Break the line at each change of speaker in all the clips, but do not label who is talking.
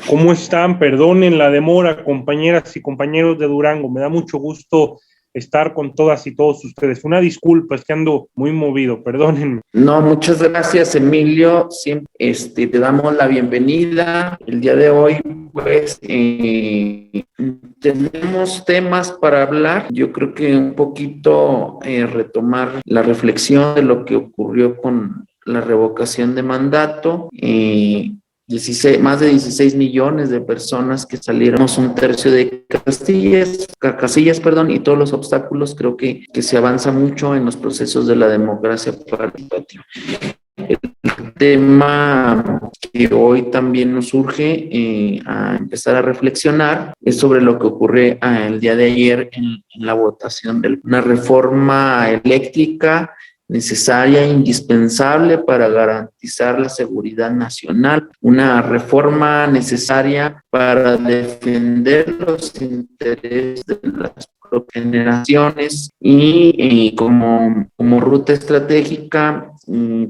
¿Cómo están? Perdonen la demora, compañeras y compañeros de Durango. Me da mucho gusto estar con todas y todos ustedes. Una disculpa, es que ando muy movido, perdónenme.
No, muchas gracias, Emilio. Siempre te damos la bienvenida. El día de hoy, pues, tenemos temas para hablar. Yo creo que un poquito retomar la reflexión de lo que ocurrió con la revocación de mandato. 16, más de 16 millones de personas que salieron, un tercio de casillas, y todos los obstáculos. Creo que se avanza mucho en los procesos de la democracia participativa. El tema que hoy también nos surge a empezar a reflexionar es sobre lo que ocurre el día de ayer en la votación de una reforma eléctrica necesaria e indispensable para garantizar la seguridad nacional, una reforma necesaria para defender los intereses de las generaciones y como ruta estratégica,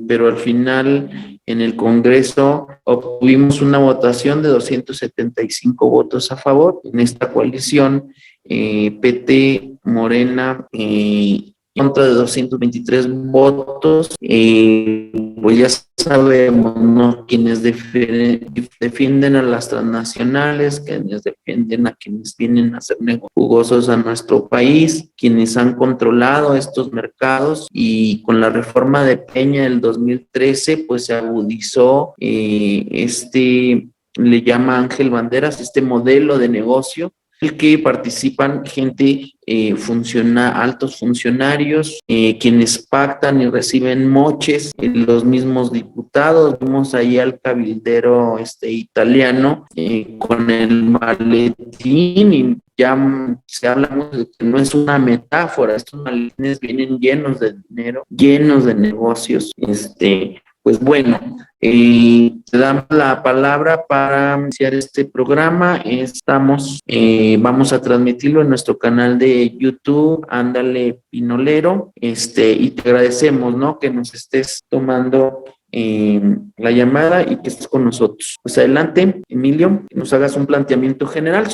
pero al final en el Congreso obtuvimos una votación de 275 votos a favor en esta coalición, PT, Morena, contra de 223 votos. Pues ya sabemos, ¿no?, quienes defienden a las transnacionales, quienes defienden a quienes vienen a ser jugosos a nuestro país, quienes han controlado estos mercados, y con la reforma de Peña del 2013 pues se agudizó le llama Ángel Banderas, este modelo de negocio, el que participan gente, altos funcionarios, quienes pactan y reciben moches, los mismos diputados. Vimos ahí al cabildero italiano con el maletín, y ya se habla mucho de que no es una metáfora, estos maletines vienen llenos de dinero, llenos de negocios. Pues bueno, te damos la palabra para iniciar este programa. Vamos a transmitirlo en nuestro canal de YouTube, Ándale Pinolero, y te agradecemos, ¿no?, que nos estés tomando la llamada y que estés con nosotros. Pues adelante, Emilio, que nos hagas un planteamiento general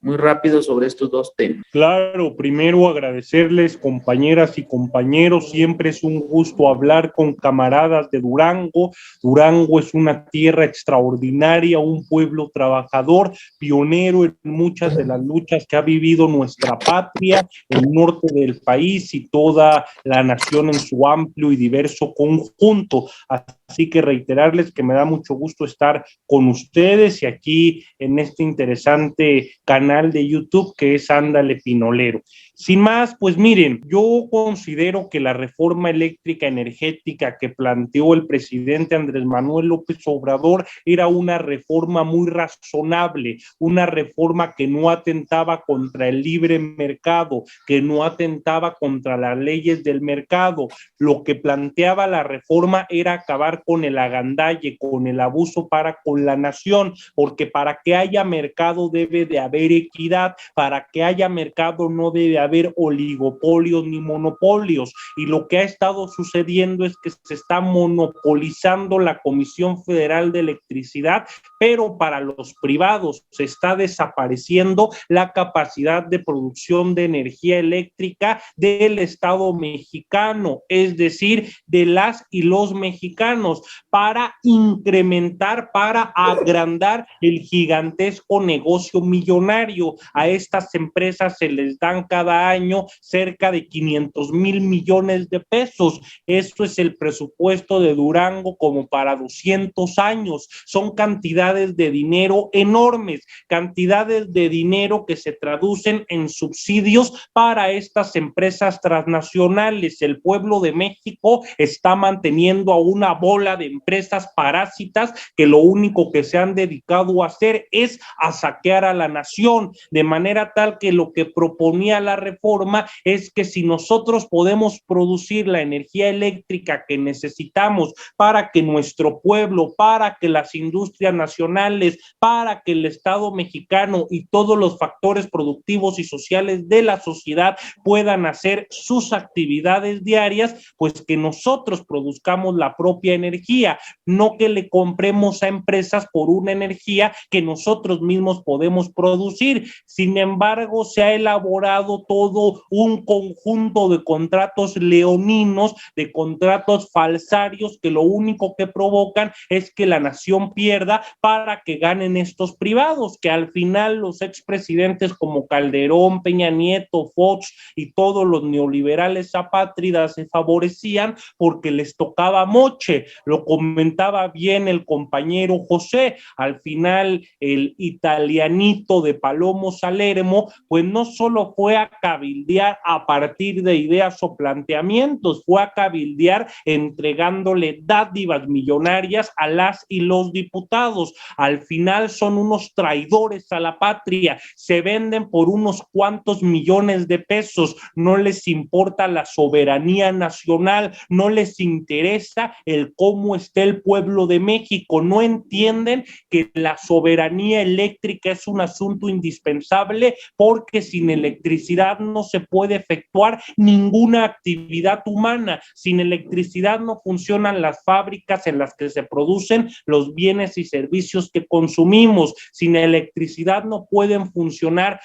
muy rápido sobre estos dos temas.
Claro, primero agradecerles, compañeras y compañeros. Siempre es un gusto hablar con camaradas de Durango. Durango es una tierra extraordinaria, un pueblo trabajador, pionero en muchas de las luchas que ha vivido nuestra patria, el norte del país y toda la nación en su amplio y diverso conjunto. Así que reiterarles que me da mucho gusto estar con ustedes y aquí en este interesante canal de YouTube que es Ándale Pinolero. Sin más, pues miren, yo considero que la reforma eléctrica energética que planteó el presidente Andrés Manuel López Obrador era una reforma muy razonable, una reforma que no atentaba contra el libre mercado, que no atentaba contra las leyes del mercado. Lo que planteaba la reforma era acabar con el agandalle, con el abuso para con la nación, porque para que haya mercado debe de haber equidad, para que haya mercado no debe haber oligopolios ni monopolios, y lo que ha estado sucediendo es que se está monopolizando la Comisión Federal de Electricidad, pero para los privados se está desapareciendo la capacidad de producción de energía eléctrica del Estado mexicano, es decir, de las y los mexicanos, para incrementar, para agrandar el gigantesco negocio millonario. A estas empresas se les dan cada año cerca de 500,000 millones de pesos. Esto es el presupuesto de Durango como para 200 años. Son cantidades de dinero enormes, cantidades de dinero que se traducen en subsidios para estas empresas transnacionales. El pueblo de México está manteniendo a una bola de empresas parásitas que lo único que se han dedicado a hacer es a saquear a la nación, de manera tal que lo que proponía la reforma es que si nosotros podemos producir la energía eléctrica que necesitamos para que nuestro pueblo, para que las industrias nacionales, para que el Estado mexicano y todos los factores productivos y sociales de la sociedad puedan hacer sus actividades diarias, pues que nosotros produzcamos la propia energía, no que le compremos a empresas por una energía que nosotros mismos podemos producir. Sin embargo, se ha elaborado todo un conjunto de contratos leoninos, de contratos falsarios que lo único que provocan es que la nación pierda para que ganen estos privados, que al final los expresidentes como Calderón, Peña Nieto, Fox y todos los neoliberales apátridas se favorecían porque les tocaba moche. Lo comentaba bien el compañero José, al final el italianito de Palomo Salermo, pues no solo fue a cabildear a partir de ideas o planteamientos, fue a cabildear entregándole dádivas millonarias a las y los diputados. Al final son unos traidores a la patria, se venden por unos cuantos millones de pesos, no les importa la soberanía nacional, no les interesa el cómo está el pueblo de México, no entienden que la soberanía eléctrica es un asunto indispensable porque sin electricidad no se puede efectuar ninguna actividad humana, sin electricidad no funcionan las fábricas en las que se producen los bienes y servicios que consumimos, sin electricidad no pueden funcionar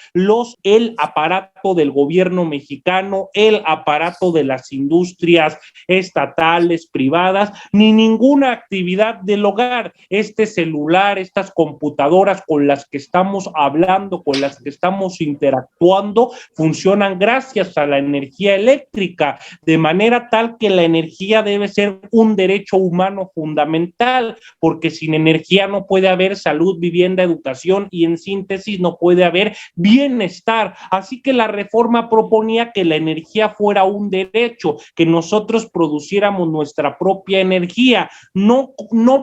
el aparato del gobierno mexicano, el aparato de las industrias estatales, privadas, ni ninguna actividad del hogar. Este celular, estas computadoras con las que estamos hablando, con las que estamos interactuando, funcionan gracias a la energía eléctrica, de manera tal que la energía debe ser un derecho humano fundamental, porque sin energía no puede haber salud, vivienda, educación y en síntesis no puede haber bienestar. Así que la reforma proponía que la energía fuera un derecho, que nosotros produciéramos nuestra propia energía. No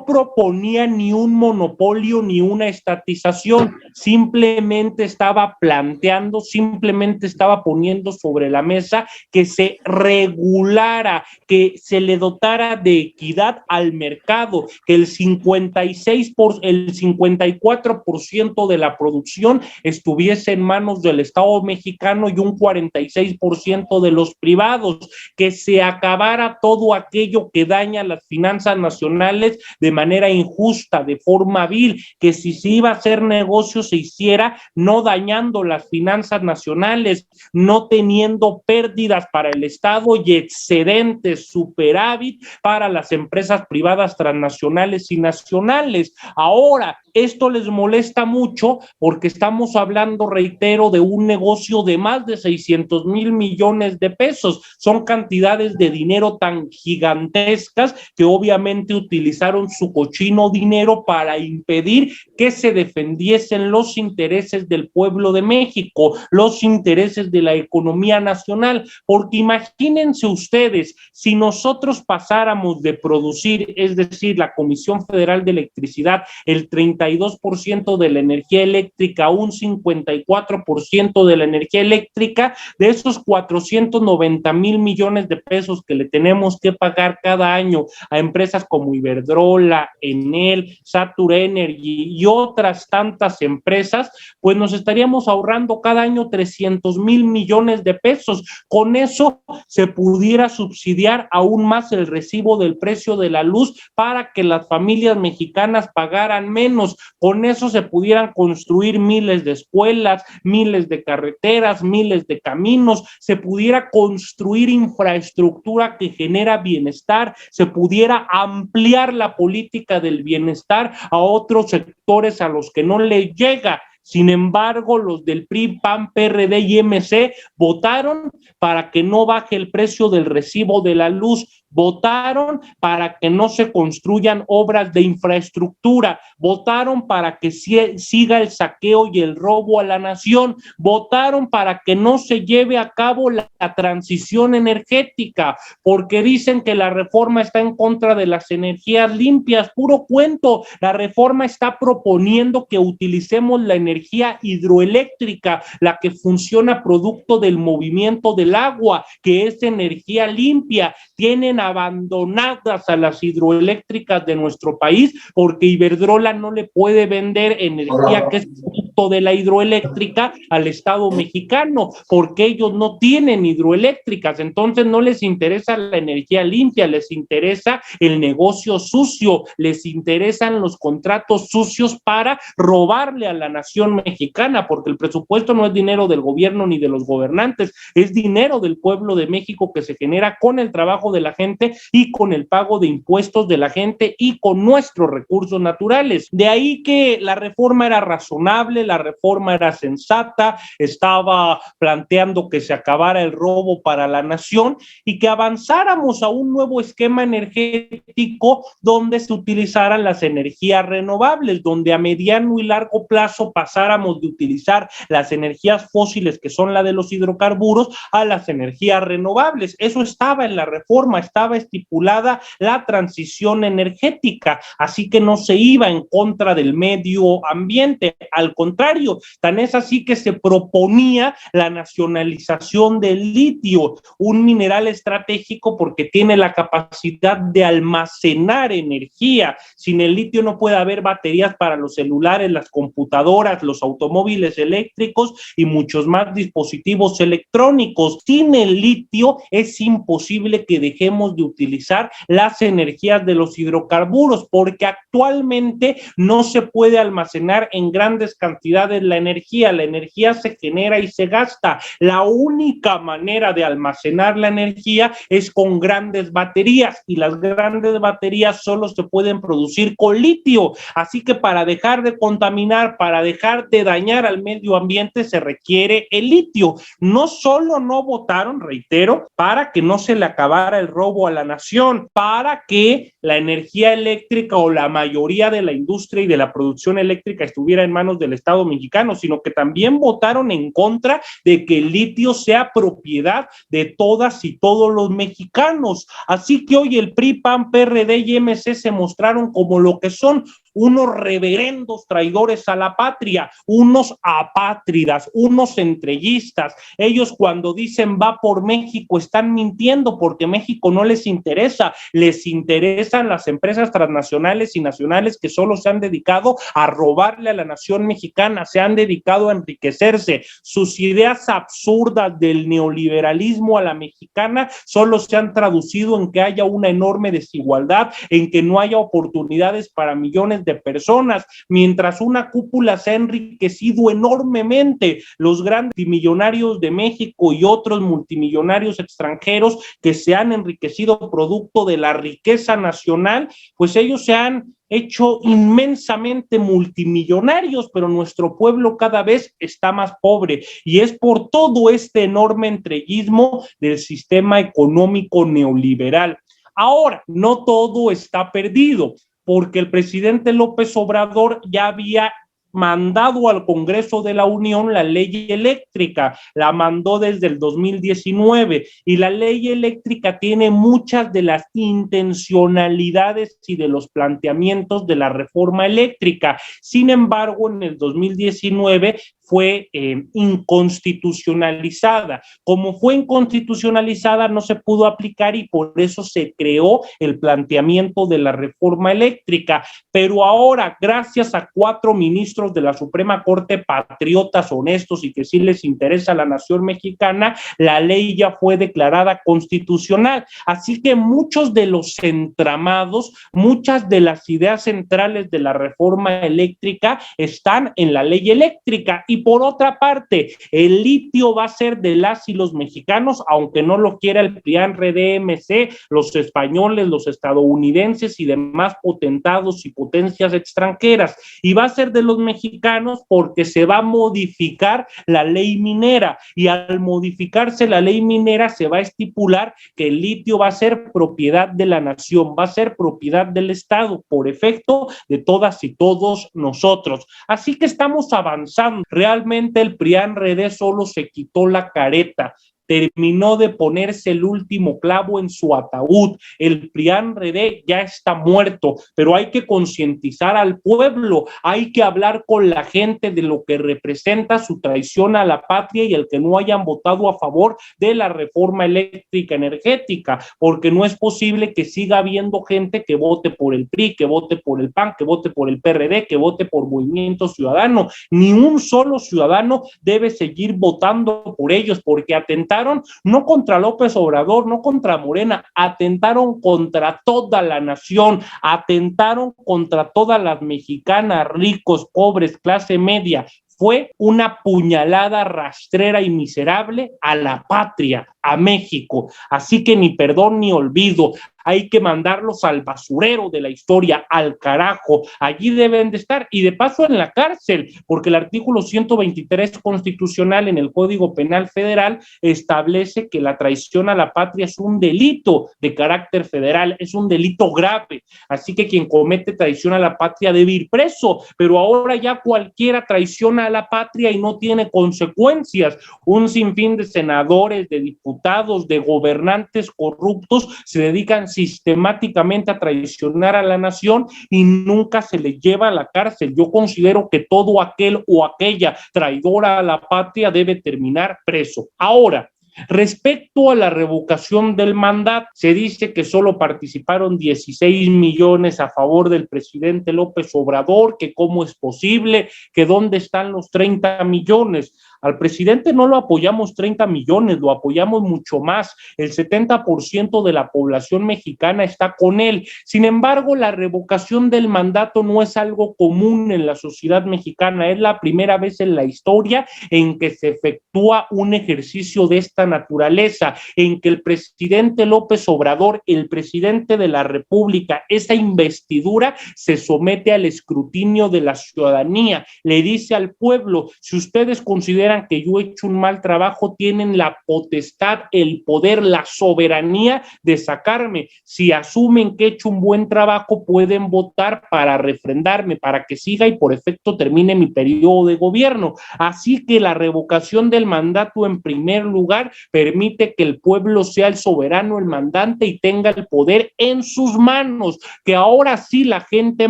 proponía ni un monopolio ni una estatización, simplemente estaba planteando, simplemente estaba poniendo sobre la mesa que se regulara, que se le dotara de equidad al mercado, que el 54% de la producción estuviese en manos del Estado mexicano y un 46% de los privados, que se acabara todo aquello que daña las finanzas nacionales de manera injusta, de forma vil, que si se iba a hacer negocio se hiciera no dañando las finanzas nacionales, no teniendo pérdidas para el Estado y excedentes, superávit para las empresas privadas transnacionales y nacionales. Ahora, esto les molesta mucho porque estamos hablando, reitero, de un negocio de más de 600,000 millones de pesos. Son cantidades de dinero tan gigantescas que obviamente utilizaron su cochino dinero para impedir que se defendiesen los intereses del pueblo de México, los intereses de la economía nacional, porque imagínense ustedes, si nosotros pasáramos de producir, es decir, la Comisión Federal de Electricidad, el 32% de la energía eléctrica, un 54% de la energía eléctrica, de esos 490,000 millones de pesos que le tenemos que pagar cada año a empresas como Iberdrola, Enel, Saturn Energy y otras tantas empresas, pues nos estaríamos ahorrando cada año 300,000 millones de pesos. Con eso se pudiera subsidiar aún más el recibo del precio de la luz para que las familias mexicanas pagaran menos. Con eso se pudieran construir miles de escuelas, miles de carreteras, miles de caminos, se pudiera construir infraestructura que genera bienestar, se pudiera ampliar la política del bienestar a otros sectores a los que no le llega. Sin embargo, los del PRI, PAN, PRD y MC votaron para que no baje el precio del recibo de la luz. votaron para que no se construyan obras de infraestructura, votaron para que siga el saqueo y el robo a la nación, votaron para que no se lleve a cabo la transición energética, porque dicen que la reforma está en contra de las energías limpias. Puro cuento. La reforma está proponiendo que utilicemos la energía hidroeléctrica, la que funciona producto del movimiento del agua, que es energía limpia. Tienen abandonadas a las hidroeléctricas de nuestro país porque Iberdrola no le puede vender energía que es producto de la hidroeléctrica al Estado mexicano, porque ellos no tienen hidroeléctricas. Entonces no les interesa la energía limpia, les interesa el negocio sucio, les interesan los contratos sucios para robarle a la nación mexicana, porque el presupuesto no es dinero del gobierno ni de los gobernantes, es dinero del pueblo de México que se genera con el trabajo de la gente y con el pago de impuestos de la gente y con nuestros recursos naturales. De ahí que la reforma era razonable, la reforma era sensata, estaba planteando que se acabara el robo para la nación y que avanzáramos a un nuevo esquema energético donde se utilizaran las energías renovables, donde a mediano y largo plazo pasáramos de utilizar las energías fósiles, que son la de los hidrocarburos, a las energías renovables. Eso estaba en la reforma, estaba estipulada la transición energética, así que no se iba en contra del medio ambiente, al contrario, tan es así que se proponía la nacionalización del litio, un mineral estratégico porque tiene la capacidad de almacenar energía. Sin el litio no puede haber baterías para los celulares, las computadoras, los automóviles eléctricos y muchos más dispositivos electrónicos. Sin el litio es imposible que dejemos de utilizar las energías de los hidrocarburos, porque actualmente no se puede almacenar en grandes cantidades la energía se genera y se gasta. La única manera de almacenar la energía es con grandes baterías, y las grandes baterías solo se pueden producir con litio. Así que para dejar de contaminar, para dejar de dañar al medio ambiente, se requiere el litio. No solo no votaron, reitero, para que no se le acabara el robo a la nación, para que la energía eléctrica o la mayoría de la industria y de la producción eléctrica estuviera en manos del Estado mexicano, sino que también votaron en contra de que el litio sea propiedad de todas y todos los mexicanos. Así que hoy el PRI, PAN, PRD y MC se mostraron como lo que son, unos reverendos traidores a la patria, unos apátridas, unos entreguistas. Ellos cuando dicen va por México están mintiendo, porque México no les interesa, les interesan las empresas transnacionales y nacionales que solo se han dedicado a robarle a la nación mexicana, se han dedicado a enriquecerse. Sus ideas absurdas del neoliberalismo a la mexicana solo se han traducido en que haya una enorme desigualdad, en que no haya oportunidades para millones de personas, mientras una cúpula se ha enriquecido enormemente. Los grandes multimillonarios de México y otros multimillonarios extranjeros que se han enriquecido producto de la riqueza nacional, pues ellos se han hecho inmensamente multimillonarios, pero nuestro pueblo cada vez está más pobre, y es por todo este enorme entreguismo del sistema económico neoliberal. Ahora, no todo está perdido, porque el presidente López Obrador ya había mandado al Congreso de la Unión la ley eléctrica, la mandó desde el 2019, y la ley eléctrica tiene muchas de las intencionalidades y de los planteamientos de la reforma eléctrica. Sin embargo, en el 2019 fue inconstitucionalizada. Como fue inconstitucionalizada, no se pudo aplicar, y por eso se creó el planteamiento de la reforma eléctrica. Pero ahora, gracias a 4 ministros de la Suprema Corte, patriotas, honestos y que sí les interesa a la nación mexicana, la ley ya fue declarada constitucional. Así que muchos de los entramados, muchas de las ideas centrales de la reforma eléctrica están en la ley eléctrica. Y Y por otra parte, el litio va a ser de las y los mexicanos, aunque no lo quiera el PRI-RDMC, los españoles, los estadounidenses y demás potentados y potencias extranjeras, y va a ser de los mexicanos porque se va a modificar la ley minera, y al modificarse la ley minera se va a estipular que el litio va a ser propiedad de la nación, va a ser propiedad del Estado, por efecto de todas y todos nosotros. Así que estamos avanzando. Realmente el PRIAN-RD solo se quitó la careta, terminó de ponerse el último clavo en su ataúd. El PRIAN-RD ya está muerto, pero hay que concientizar al pueblo, hay que hablar con la gente de lo que representa su traición a la patria y el que no hayan votado a favor de la reforma eléctrica energética, porque no es posible que siga habiendo gente que vote por el PRI, que vote por el PAN, que vote por el PRD, que vote por Movimiento Ciudadano. Ni un solo ciudadano debe seguir votando por ellos, porque atentaron no contra López Obrador, no contra Morena, atentaron contra toda la nación, atentaron contra todas las mexicanas, ricos, pobres, clase media. Fue una puñalada rastrera y miserable a la patria, a México. Así que ni perdón ni olvido. Hay que mandarlos al basurero de la historia, al carajo. Allí deben de estar, y de paso en la cárcel, porque el artículo 123 constitucional en el Código Penal Federal establece que la traición a la patria es un delito de carácter federal, es un delito grave. Así que quien comete traición a la patria debe ir preso, pero ahora ya cualquiera traiciona a la patria y no tiene consecuencias. Un sinfín de senadores, de diputados, de gobernantes corruptos se dedican sistemáticamente a traicionar a la nación y nunca se les lleva a la cárcel. Yo considero que todo aquel o aquella traidora a la patria debe terminar preso. Ahora, respecto a la revocación del mandato, se dice que solo participaron 16 millones a favor del presidente López Obrador, que cómo es posible, que dónde están los 30 millones. Al presidente no lo apoyamos 30 millones, lo apoyamos mucho más. El 70% de la población mexicana está con él. Sin embargo, la revocación del mandato no es algo común en la sociedad mexicana. Es la primera vez en la historia en que se efectúa un ejercicio de esta naturaleza, en que el presidente López Obrador, el presidente de la República, esa investidura se somete al escrutinio de la ciudadanía. Le dice al pueblo: si ustedes consideran que yo he hecho un mal trabajo, tienen la potestad, el poder, la soberanía de sacarme. Si asumen que he hecho un buen trabajo, pueden votar para refrendarme, para que siga y por efecto termine mi periodo de gobierno. Así que la revocación del mandato, en primer lugar, permite que el pueblo sea el soberano, el mandante, y tenga el poder en sus manos, que ahora sí la gente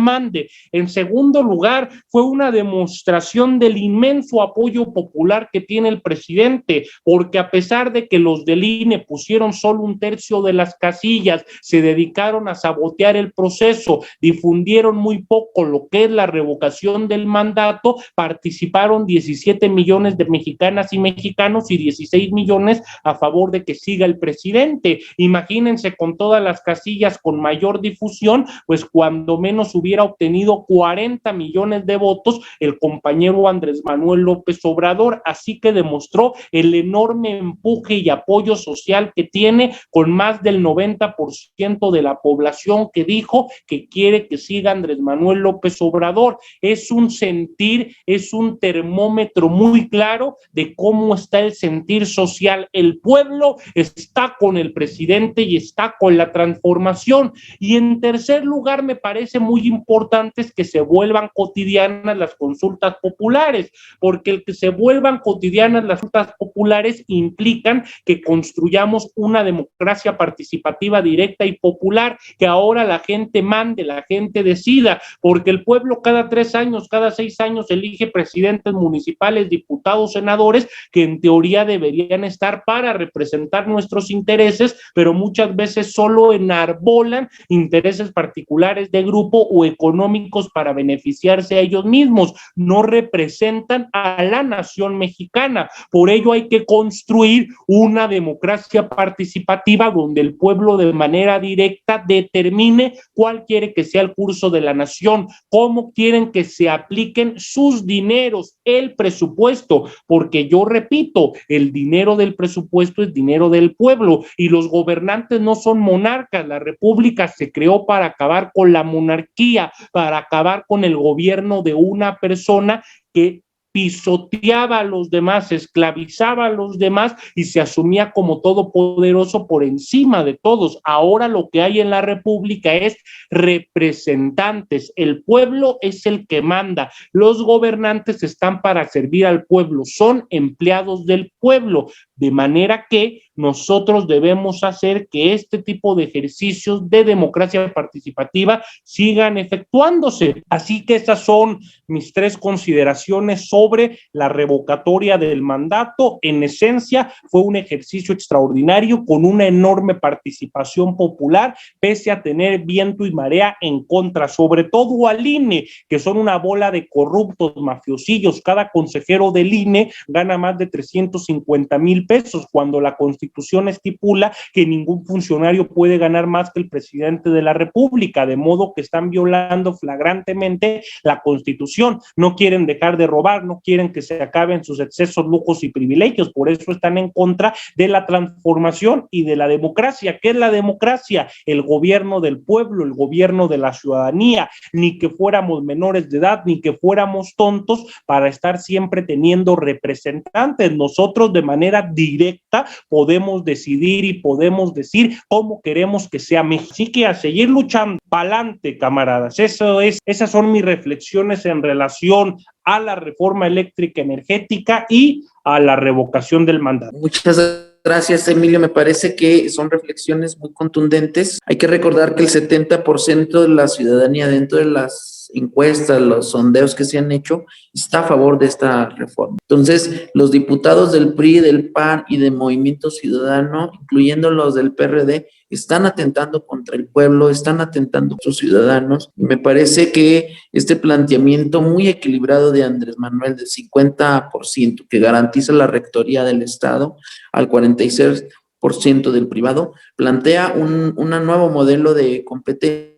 mande. En segundo lugar, fue una demostración del inmenso apoyo popular que tiene el presidente, porque a pesar de que los del INE pusieron solo un tercio de las casillas, se dedicaron a sabotear el proceso, difundieron muy poco lo que es la revocación del mandato, participaron 17 millones de mexicanas y mexicanos y 16 millones a favor de que siga el presidente. Imagínense, con todas las casillas con mayor difusión, pues cuando menos hubiera obtenido 40 millones de votos el compañero Andrés Manuel López Obrador. Así que demostró el enorme empuje y apoyo social que tiene, con más del 90% de la población que dijo que quiere que siga Andrés Manuel López Obrador. Es un sentir, es un termómetro muy claro de cómo está el sentir social. El pueblo está con el presidente y está con la transformación. Y en tercer lugar, me parece muy importante es que se vuelvan cotidianas las consultas populares, porque el que se vuelvan cotidianas las consultas populares implican que construyamos una democracia participativa directa y popular, que ahora la gente mande, la gente decida, porque el pueblo cada 3 años, cada 6 años elige presidentes municipales, diputados, senadores, que en teoría deberían estar para representar nuestros intereses, pero muchas veces solo enarbolan intereses particulares de grupo o económicos para beneficiarse a ellos mismos. No representan a la nación Revolución Mexicana. Por ello hay que construir una democracia participativa donde el pueblo de manera directa determine cuál quiere que sea el curso de la nación, cómo quieren que se apliquen sus dineros, el presupuesto, porque yo repito, el dinero del presupuesto es dinero del pueblo y los gobernantes no son monarcas. La república se creó para acabar con la monarquía, para acabar con el gobierno de una persona que pisoteaba a los demás, esclavizaba a los demás y se asumía como todopoderoso por encima de todos. Ahora lo que hay en la república es representantes. El pueblo es el que manda. Los gobernantes están para servir al pueblo, son empleados del pueblo, de manera que nosotros debemos hacer que este tipo de ejercicios de democracia participativa sigan efectuándose. Así que esas son mis 3 consideraciones sobre la revocatoria del mandato. En esencia, fue un ejercicio extraordinario con una enorme participación popular, pese a tener viento y marea en contra, sobre todo al INE, que son una bola de corruptos mafiosillos. Cada consejero del INE gana más de 350,000 pesos, cuando la Constitución estipula que ningún funcionario puede ganar más que el presidente de la República, de modo que están violando flagrantemente la Constitución. No quieren dejar de robar, no quieren que se acaben sus excesos, lujos y privilegios, por eso están en contra de la transformación y de la democracia. ¿Qué es la democracia? El gobierno del pueblo, el gobierno de la ciudadanía, ni que fuéramos menores de edad, ni que fuéramos tontos para estar siempre teniendo representantes. Nosotros de manera directa podemos decidir y podemos decir cómo queremos que sea México. Así que a seguir luchando, pa'lante, camaradas. Esas son mis reflexiones en relación a la reforma eléctrica energética y a la revocación del mandato.
Muchas gracias, Emilio. Me parece que son reflexiones muy contundentes. Hay que recordar que el 70% de la ciudadanía, dentro de las encuestas, los sondeos que se han hecho, está a favor de esta reforma. Entonces, los diputados del PRI, del PAN y de Movimiento Ciudadano, incluyendo los del PRD, están atentando contra el pueblo, están atentando contra los ciudadanos. Y me parece que este planteamiento muy equilibrado de Andrés Manuel del 50% que garantiza la rectoría del Estado al 46% del privado, plantea un nuevo modelo de competencia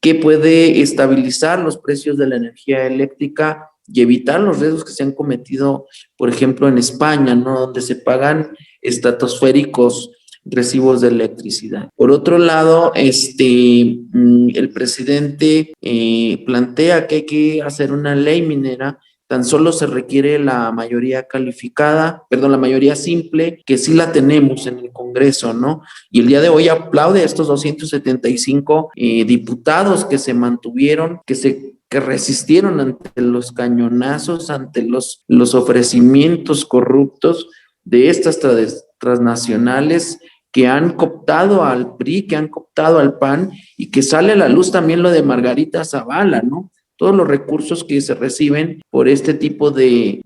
que puede estabilizar los precios de la energía eléctrica y evitar los riesgos que se han cometido, por ejemplo, en España, ¿no? Donde se pagan estratosféricos recibos de electricidad. Por otro lado, el presidente plantea que hay que hacer una ley minera. Tan solo se requiere la mayoría la mayoría simple, que sí la tenemos en el Congreso, ¿no? Y el día de hoy aplaude a estos 275 diputados que se mantuvieron, que resistieron ante los cañonazos, ante los ofrecimientos corruptos de estas transnacionales que han cooptado al PRI, que han cooptado al PAN, y que sale a la luz también lo de Margarita Zavala, ¿no? Todos los recursos que se reciben por este tipo de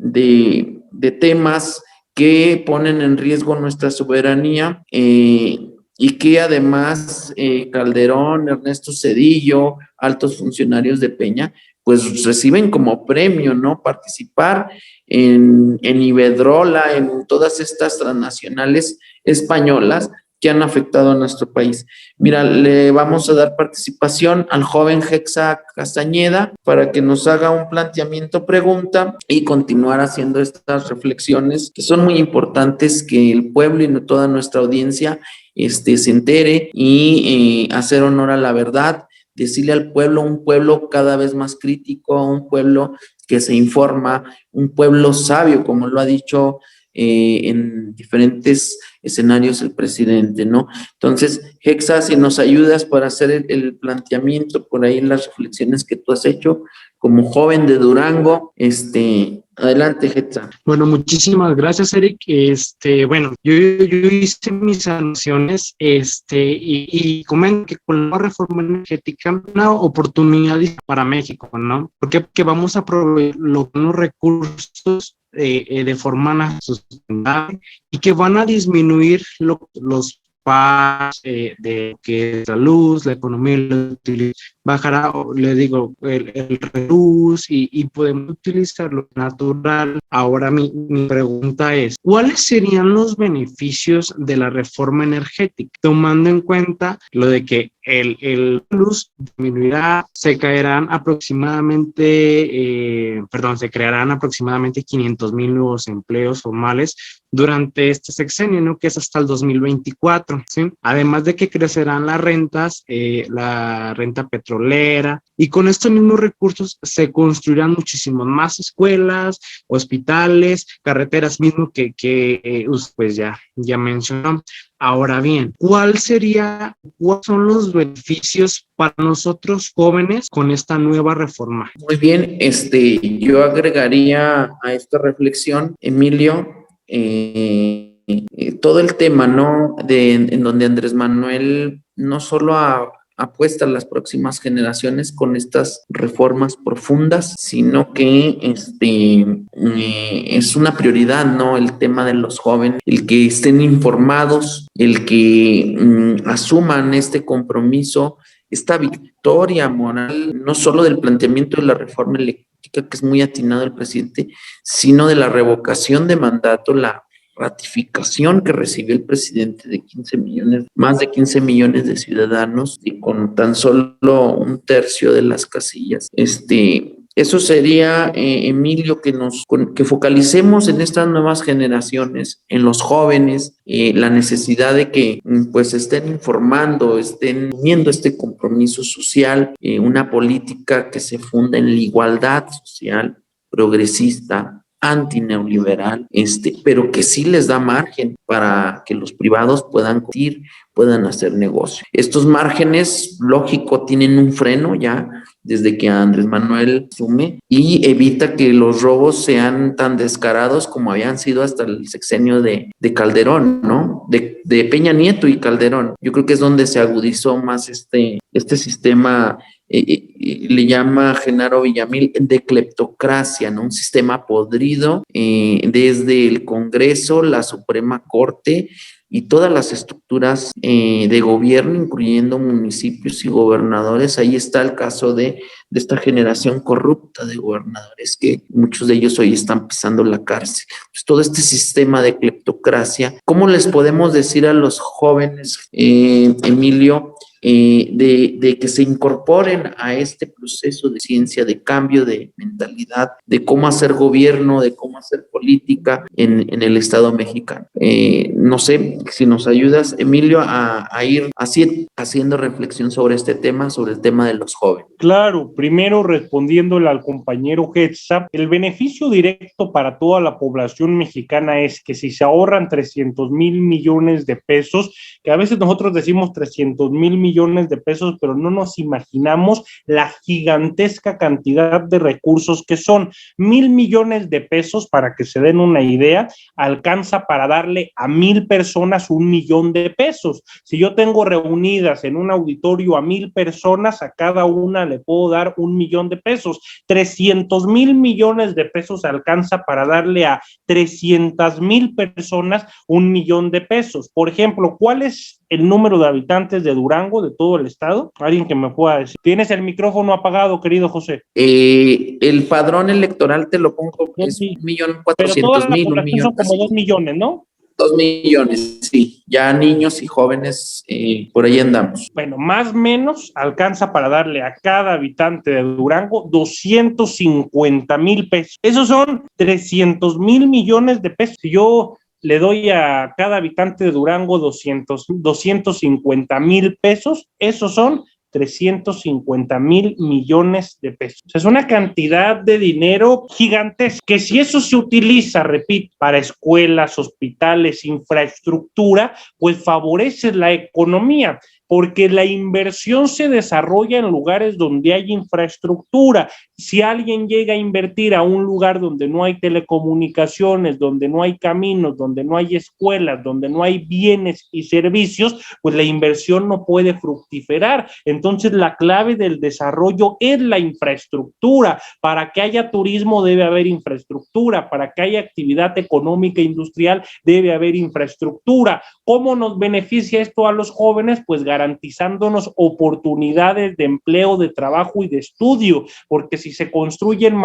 temas que ponen en riesgo nuestra soberanía, y que además Calderón, Ernesto Zedillo, altos funcionarios de Peña, pues reciben como premio, ¿no? Participar en Iberdrola, en todas estas transnacionales españolas que han afectado a nuestro país. Mira, le vamos a dar participación al joven Hexa Castañeda para que nos haga un planteamiento, pregunta, y continuar haciendo estas reflexiones que son muy importantes, que el pueblo y toda nuestra audiencia se entere, y hacer honor a la verdad, decirle al pueblo, un pueblo cada vez más crítico, un pueblo que se informa, un pueblo sabio, como lo ha dicho en diferentes escenarios el presidente, ¿no? Entonces, Hexa, si nos ayudas para hacer el planteamiento por ahí, las reflexiones que tú has hecho como joven de Durango, adelante, Hexa.
Bueno, muchísimas gracias, Eric. Bueno, yo hice mis anotaciones, y comento que con la reforma energética una oportunidad para México, ¿no? Porque vamos a proveer los recursos de forma sustentable y que van a disminuir los pagos de que es la luz, la economía y la utilidad. bajará, le digo, el luz y podemos utilizar lo natural. Ahora mi pregunta es, ¿cuáles serían los beneficios de la reforma energética? Tomando en cuenta lo de que el luz disminuirá, se crearán aproximadamente 500,000 nuevos empleos formales durante este sexenio, ¿no? Que es hasta el 2024, ¿sí? Además de que crecerán las rentas, la renta petrolera, y con estos mismos recursos se construirán muchísimas más escuelas, hospitales, carreteras, mismo que pues ya mencionó. Ahora bien, ¿cuáles son los beneficios para nosotros jóvenes con esta nueva reforma?
Muy bien, yo agregaría a esta reflexión, Emilio, todo el tema, ¿no? En donde Andrés Manuel no solo apuesta a las próximas generaciones con estas reformas profundas, sino que es una prioridad, ¿no? El tema de los jóvenes, el que estén informados, el que asuman este compromiso, esta victoria moral, no solo del planteamiento de la reforma eléctrica, que es muy atinado el presidente, sino de la revocación de mandato, la ratificación que recibió el presidente de 15 millones, más de 15 millones de ciudadanos y con tan solo 1/3 de las casillas. Eso sería, Emilio, que focalicemos en estas nuevas generaciones, en los jóvenes, la necesidad de que pues estén informando, estén teniendo este compromiso social, una política que se funda en la igualdad social, progresista, antineoliberal, pero que sí les da margen para que los privados puedan competir, puedan hacer negocio. Estos márgenes, lógico, tienen un freno ya desde que Andrés Manuel asume y evita que los robos sean tan descarados como habían sido hasta el sexenio de Calderón, ¿no? De Peña Nieto y Calderón. Yo creo que es donde se agudizó más este sistema, le llama Genaro Villamil de cleptocracia, ¿no? Un sistema podrido desde el Congreso, la Suprema Corte y todas las estructuras de gobierno, incluyendo municipios y gobernadores. Ahí está el caso de esta generación corrupta de gobernadores, que muchos de ellos hoy están pisando la cárcel. Pues todo este sistema de cleptocracia, ¿cómo les podemos decir a los jóvenes, Emilio, de que se incorporen a este proceso de ciencia, de cambio de mentalidad, de cómo hacer gobierno, de cómo hacer política en el Estado mexicano? No sé si nos ayudas, Emilio, a ir haciendo reflexión sobre este tema, sobre el tema de los jóvenes.
Claro, primero respondiéndole al compañero Hetza, el beneficio directo para toda la población mexicana es que si se ahorran 300,000 millones de pesos, que a veces nosotros decimos 300,000 millones de pesos, pero no nos imaginamos la gigantesca cantidad de recursos que son. 1,000 millones de pesos, para que se den una idea, alcanza para darle a 1,000 personas 1 millón de pesos. Si yo tengo reunidas en un auditorio a 1,000 personas, a cada una le puedo dar 1 millón de pesos. 300,000 millones de pesos alcanza para darle a 300,000 personas 1 millón de pesos. Por ejemplo, ¿cuál es el número de habitantes de Durango, de todo el estado? Alguien que me pueda decir. Tienes el micrófono apagado, querido José.
El padrón electoral te lo pongo, es
sí.
1,400,000.
Pero toda la población son como 2 millones, ¿no?
2 millones, sí. Ya niños y jóvenes, por ahí andamos.
Bueno, más o menos alcanza para darle a cada habitante de Durango 250,000 pesos. Esos son 300,000 millones de pesos. Si yo le doy a cada habitante de Durango 250,000 pesos, esos son 350,000 millones de pesos. O sea, es una cantidad de dinero gigantesca, que si eso se utiliza, repito, para escuelas, hospitales, infraestructura, pues favorece la economía, porque la inversión se desarrolla en lugares donde hay infraestructura. Si alguien llega a invertir a un lugar donde no hay telecomunicaciones, donde no hay caminos, donde no hay escuelas, donde no hay bienes y servicios, pues la inversión no puede fructiferar. Entonces, la clave del desarrollo es la infraestructura. Para que haya turismo debe haber infraestructura, para que haya actividad económica e industrial debe haber infraestructura. ¿Cómo nos beneficia esto a los jóvenes? Pues garantizando garantizándonos oportunidades de empleo, de trabajo y de estudio, porque si se construyen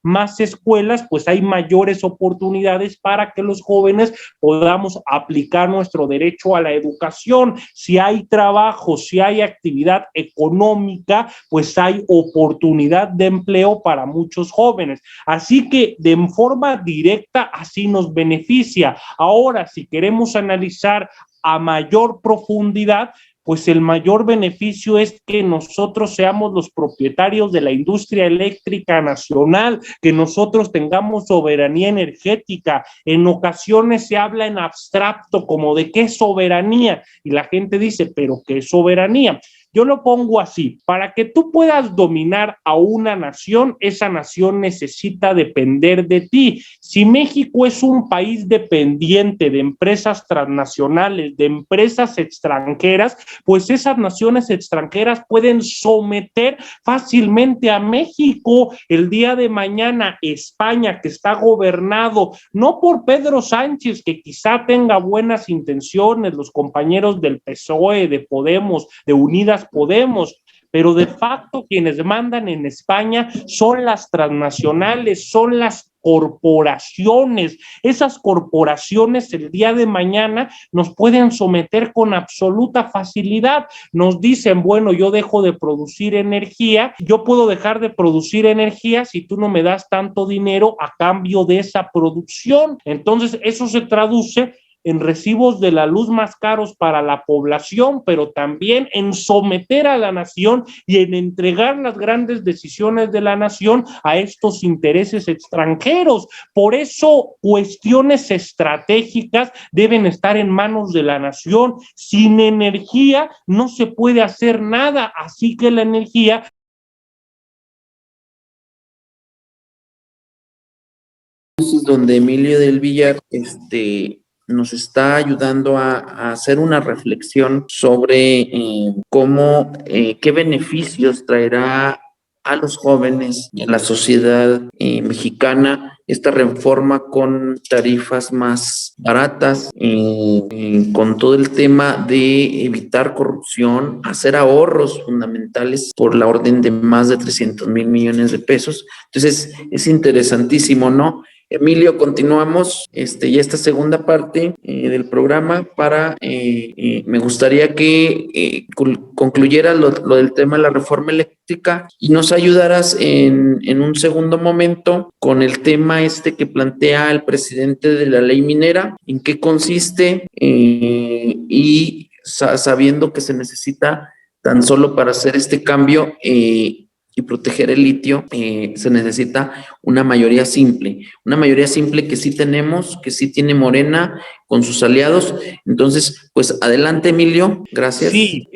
más escuelas, pues hay mayores oportunidades para que los jóvenes podamos aplicar nuestro derecho a la educación. Si hay trabajo, si hay actividad económica, pues hay oportunidad de empleo para muchos jóvenes. Así que de forma directa así nos beneficia. Ahora, si queremos analizar a mayor profundidad, pues el mayor beneficio es que nosotros seamos los propietarios de la industria eléctrica nacional, que nosotros tengamos soberanía energética. En ocasiones se habla en abstracto como de qué soberanía, y la gente dice, ¿pero qué soberanía? Yo lo pongo así: para que tú puedas dominar a una nación, esa nación necesita depender de ti. Si México es un país dependiente de empresas transnacionales, de empresas extranjeras, pues esas naciones extranjeras pueden someter fácilmente a México. El día de mañana, España, que está gobernado no por Pedro Sánchez, que quizá tenga buenas intenciones, los compañeros del PSOE, de Podemos, de Unidas Podemos, pero de facto quienes mandan en España son las transnacionales, son las corporaciones. Esas corporaciones el día de mañana nos pueden someter con absoluta facilidad. Nos dicen, bueno, yo dejo de producir energía, yo puedo dejar de producir energía si tú no me das tanto dinero a cambio de esa producción. Entonces eso se traduce en recibos de la luz más caros para la población, pero también en someter a la nación y en entregar las grandes decisiones de la nación a estos intereses extranjeros. Por eso, cuestiones estratégicas deben estar en manos de la nación. Sin energía no se puede hacer nada, así que la energía
Es donde Emilio del Villar nos está ayudando a hacer una reflexión sobre cómo, qué beneficios traerá a los jóvenes y a la sociedad mexicana esta reforma con tarifas más baratas, con todo el tema de evitar corrupción, hacer ahorros fundamentales por la orden de más de 300,000 millones de pesos. Entonces, es interesantísimo, ¿no? Emilio, continuamos ya esta segunda parte del programa me gustaría que concluyeras lo del tema de la reforma eléctrica y nos ayudaras en un segundo momento con el tema que plantea el presidente de la ley minera, en qué consiste y sabiendo que se necesita tan solo para hacer este cambio y proteger el litio, se necesita una mayoría simple que sí tenemos, que sí tiene Morena con sus aliados. Entonces, pues adelante, Emilio, gracias.
Sí,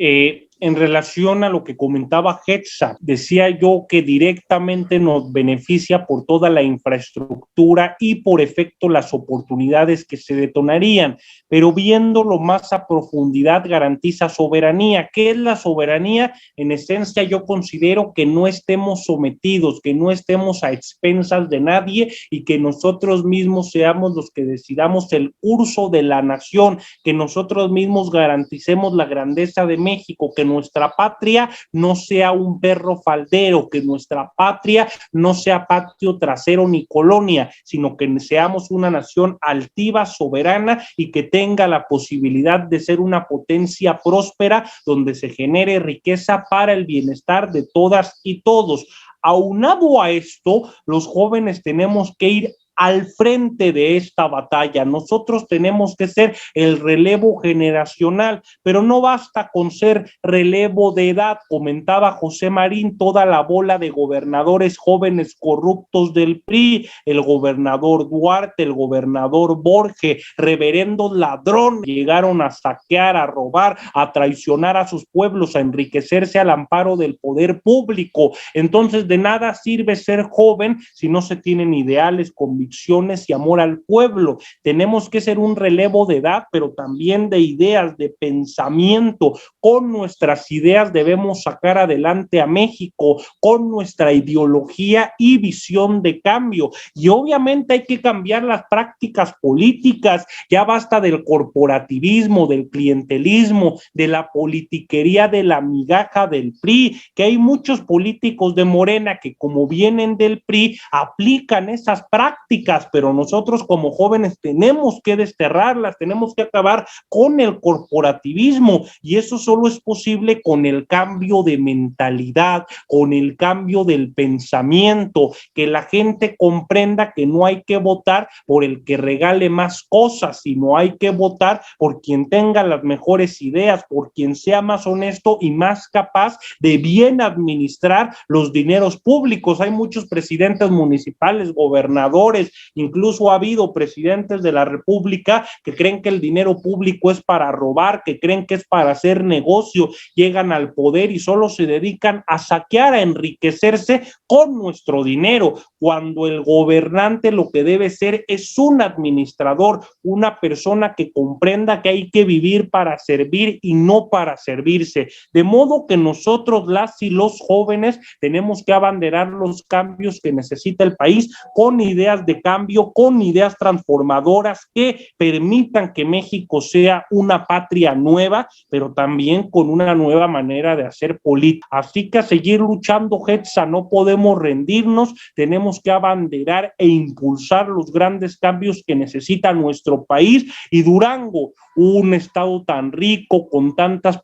en relación a lo que comentaba Hetza, decía yo que directamente nos beneficia por toda la infraestructura y por efecto las oportunidades que se detonarían, pero viéndolo más a profundidad garantiza soberanía. ¿Qué es la soberanía? En esencia yo considero que no estemos sometidos, que no estemos a expensas de nadie y que nosotros mismos seamos los que decidamos el curso de la nación, que nosotros mismos garanticemos la grandeza de México, que nuestra patria no sea un perro faldero, que nuestra patria no sea patio trasero ni colonia, sino que seamos una nación altiva, soberana y que tenga la posibilidad de ser una potencia próspera donde se genere riqueza para el bienestar de todas y todos. Aunado a esto, los jóvenes tenemos que ir al frente de esta batalla. Nosotros tenemos que ser el relevo generacional, pero no basta con ser relevo de edad. Comentaba José Marín toda la bola de gobernadores jóvenes corruptos del PRI, el gobernador Duarte, el gobernador Borges, reverendos ladrones, llegaron a saquear, a robar, a traicionar a sus pueblos, a enriquecerse al amparo del poder público. Entonces, de nada sirve ser joven si no se tienen ideales, convicciones convicciones y amor al pueblo. Tenemos que ser un relevo de edad, pero también de ideas, de pensamiento. Con nuestras ideas debemos sacar adelante a México, con nuestra ideología y visión de cambio. Y obviamente hay que cambiar las prácticas políticas. Ya basta del corporativismo, del clientelismo, de la politiquería, de la migaja del PRI, que hay muchos políticos de Morena que, como vienen del PRI, aplican esas prácticas, pero nosotros como jóvenes tenemos que desterrarlas, tenemos que acabar con el corporativismo, y eso solo es posible con el cambio de mentalidad, con el cambio del pensamiento, que la gente comprenda que no hay que votar por el que regale más cosas, sino hay que votar por quien tenga las mejores ideas, por quien sea más honesto y más capaz de bien administrar los dineros públicos. Hay muchos presidentes municipales, gobernadores, incluso ha habido presidentes de la República que creen que el dinero público es para robar, que creen que es para hacer negocio, llegan al poder y solo se dedican a saquear, a enriquecerse con nuestro dinero, cuando el gobernante lo que debe ser es un administrador, una persona que comprenda que hay que vivir para servir y no para servirse. De modo que nosotros, las y los jóvenes, tenemos que abanderar los cambios que necesita el país con ideas de cambio, con ideas transformadoras que permitan que México sea una patria nueva, pero también con una nueva manera de hacer política. Así que a seguir luchando, Hetza, no podemos rendirnos, tenemos que abanderar e impulsar los grandes cambios que necesita nuestro país. Y Durango, un estado tan rico, con tantas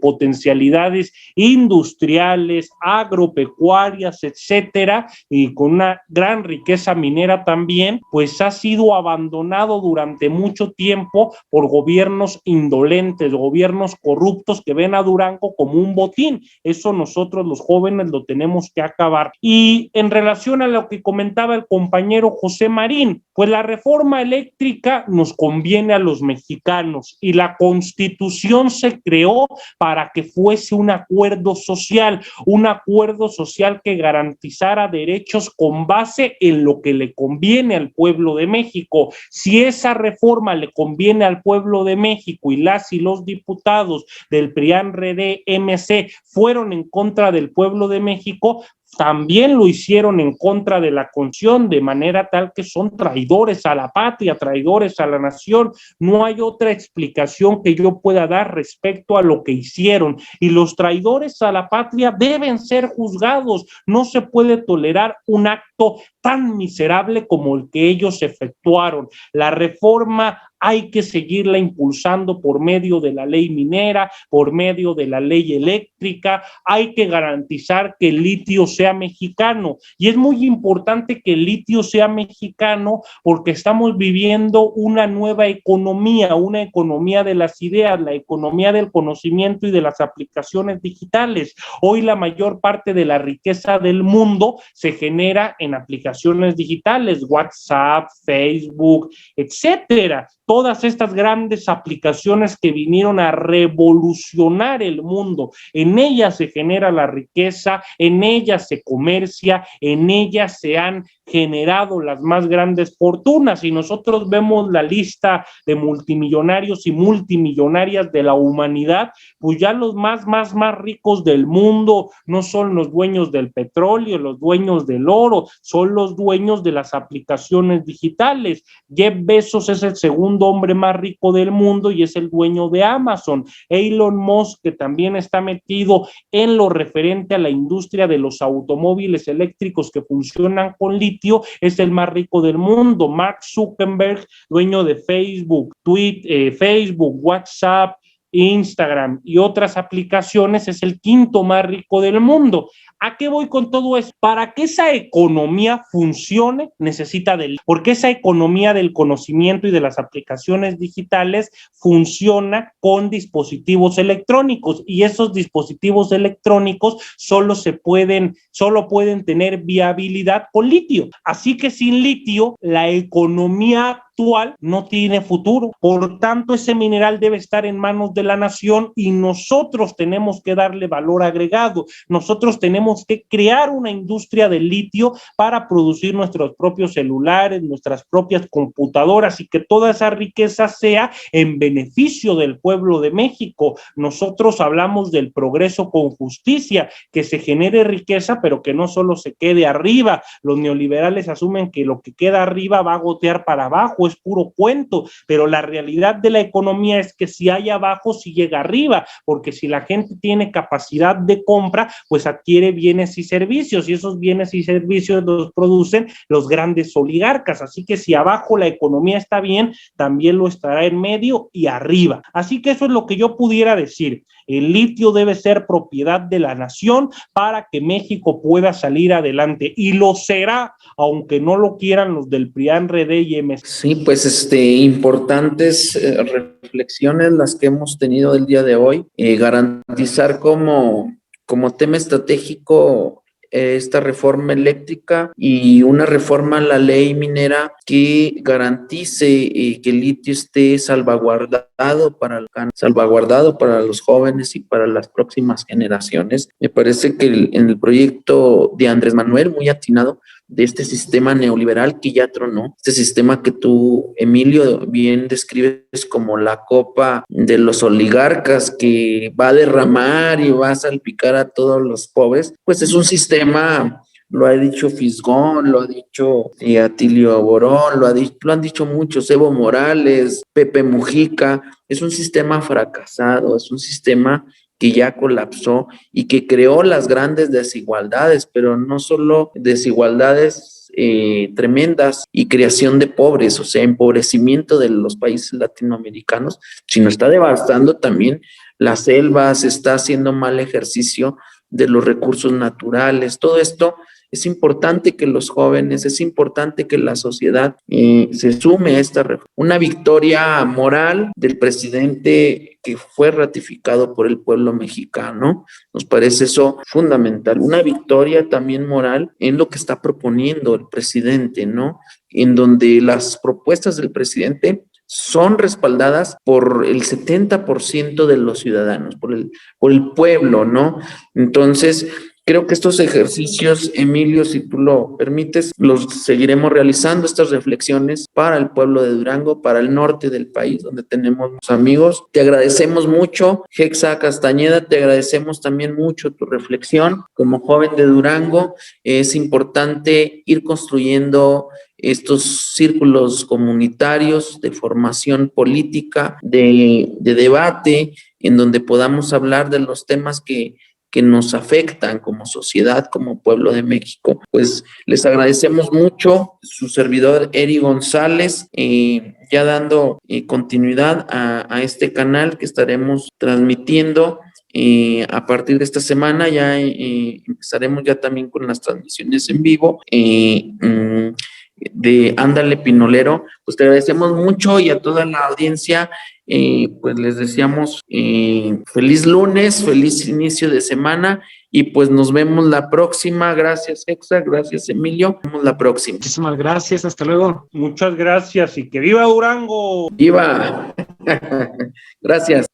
potencialidades industriales, agropecuarias, etcétera, y con una gran riqueza minera también, pues ha sido abandonado durante mucho tiempo por gobiernos indolentes, gobiernos corruptos que ven a Durango como un botín. Eso nosotros los jóvenes lo tenemos que acabar. Y en relación a lo que comentaba el compañero José Marín, pues la reforma eléctrica nos conviene a los mexicanos, y la Constitución se creó para que fuese un acuerdo social que garantizara derechos con base en lo que le conviene al pueblo de México. Si esa reforma le conviene al pueblo de México y las y los diputados del PRIAN-RD-MC fueron en contra del pueblo de México, también lo hicieron en contra de la Constitución, de manera tal que son traidores a la patria, traidores a la nación. No hay otra explicación que yo pueda dar respecto a lo que hicieron, y los traidores a la patria deben ser juzgados. No se puede tolerar un acto tan miserable como el que ellos efectuaron. La reforma hay que seguirla impulsando por medio de la ley minera, por medio de la ley eléctrica. Hay que garantizar que el litio sea mexicano, y es muy importante que el litio sea mexicano porque estamos viviendo una nueva economía, una economía de las ideas, la economía del conocimiento y de las aplicaciones digitales. Hoy la mayor parte de la riqueza del mundo se genera en aplicaciones digitales, WhatsApp, Facebook, etcétera. Todas estas grandes aplicaciones que vinieron a revolucionar el mundo, en ellas se genera la riqueza, en ellas se comercia, en ellas se han generado las más grandes fortunas. Y nosotros vemos la lista de multimillonarios y multimillonarias de la humanidad, pues ya los más ricos del mundo no son los dueños del petróleo, los dueños del oro, son los dueños de las aplicaciones digitales. Jeff Bezos es el segundo hombre más rico del mundo y es el dueño de Amazon. Elon Musk, que también está metido en lo referente a la industria de los automóviles eléctricos que funcionan con litio, es el más rico del mundo. Mark Zuckerberg, dueño de Facebook, Facebook, WhatsApp, Instagram y otras aplicaciones, es el quinto más rico del mundo. ¿A qué voy con todo eso? Para que esa economía funcione, necesita porque esa economía del conocimiento y de las aplicaciones digitales funciona con dispositivos electrónicos, y esos dispositivos electrónicos solo pueden tener viabilidad con litio. Así que sin litio, la economía actual no tiene futuro. Por tanto, ese mineral debe estar en manos de la nación y nosotros tenemos que darle valor agregado. Nosotros tenemos que crear una industria del litio para producir nuestros propios celulares, nuestras propias computadoras y que toda esa riqueza sea en beneficio del pueblo de México. Nosotros hablamos del progreso con justicia, que se genere riqueza, pero que no solo se quede arriba. Los neoliberales asumen que lo que queda arriba va a gotear para abajo, es puro cuento, pero la realidad de la economía es que si hay abajo, sí llega arriba, porque si la gente tiene capacidad de compra, pues adquiere bienes y servicios, y esos bienes y servicios los producen los grandes oligarcas. Así que si abajo la economía está bien, también lo estará en medio y arriba. Así que eso es lo que yo pudiera decir. El litio debe ser propiedad de la nación para que México pueda salir adelante, y lo será, aunque no lo quieran los del PRIAN, RD y MC.
Sí, pues importantes reflexiones las que hemos tenido el día de hoy. Garantizar como tema estratégico esta reforma eléctrica y una reforma a la ley minera que garantice que el litio esté salvaguardado para los jóvenes y para las próximas generaciones. Me parece que en el proyecto de Andrés Manuel, muy atinado, de este sistema neoliberal que ya tronó, este sistema que tú, Emilio, bien describes como la copa de los oligarcas que va a derramar y va a salpicar a todos los pobres, pues es un sistema, lo ha dicho Fisgón, lo ha dicho Atilio Borón, lo han dicho muchos, Evo Morales, Pepe Mujica, es un sistema fracasado, es un sistema que ya colapsó y que creó las grandes desigualdades, pero no solo desigualdades tremendas y creación de pobres, o sea, empobrecimiento de los países latinoamericanos, sino está devastando también las selvas, está haciendo mal ejercicio de los recursos naturales. Todo esto es importante que los jóvenes, es importante que la sociedad se sume a esta reforma. Una victoria moral del presidente que fue ratificado por el pueblo mexicano, nos parece eso fundamental. Una victoria también moral en lo que está proponiendo el presidente, ¿no? En donde las propuestas del presidente son respaldadas por el 70% de los ciudadanos, por el pueblo, ¿no? Entonces, creo que estos ejercicios, Emilio, si tú lo permites, los seguiremos realizando, estas reflexiones para el pueblo de Durango, para el norte del país, donde tenemos amigos. Te agradecemos mucho, Hexa Castañeda, te agradecemos también mucho tu reflexión. Como joven de Durango, es importante ir construyendo estos círculos comunitarios de formación política, de debate, en donde podamos hablar de los temas que nos afectan como sociedad, como pueblo de México. Pues les agradecemos mucho, su servidor Eri González, ya dando continuidad a este canal que estaremos transmitiendo. A partir de esta semana ya empezaremos ya también con las transmisiones en vivo de Ándale Pinolero. Pues te agradecemos mucho, y a toda la audiencia pues les deseamos feliz lunes, feliz inicio de semana, y pues nos vemos la próxima. Gracias, Hexa, gracias, Emilio, nos vemos la próxima.
Muchísimas gracias, hasta luego.
Muchas gracias y que viva Durango.
¡Viva! Gracias.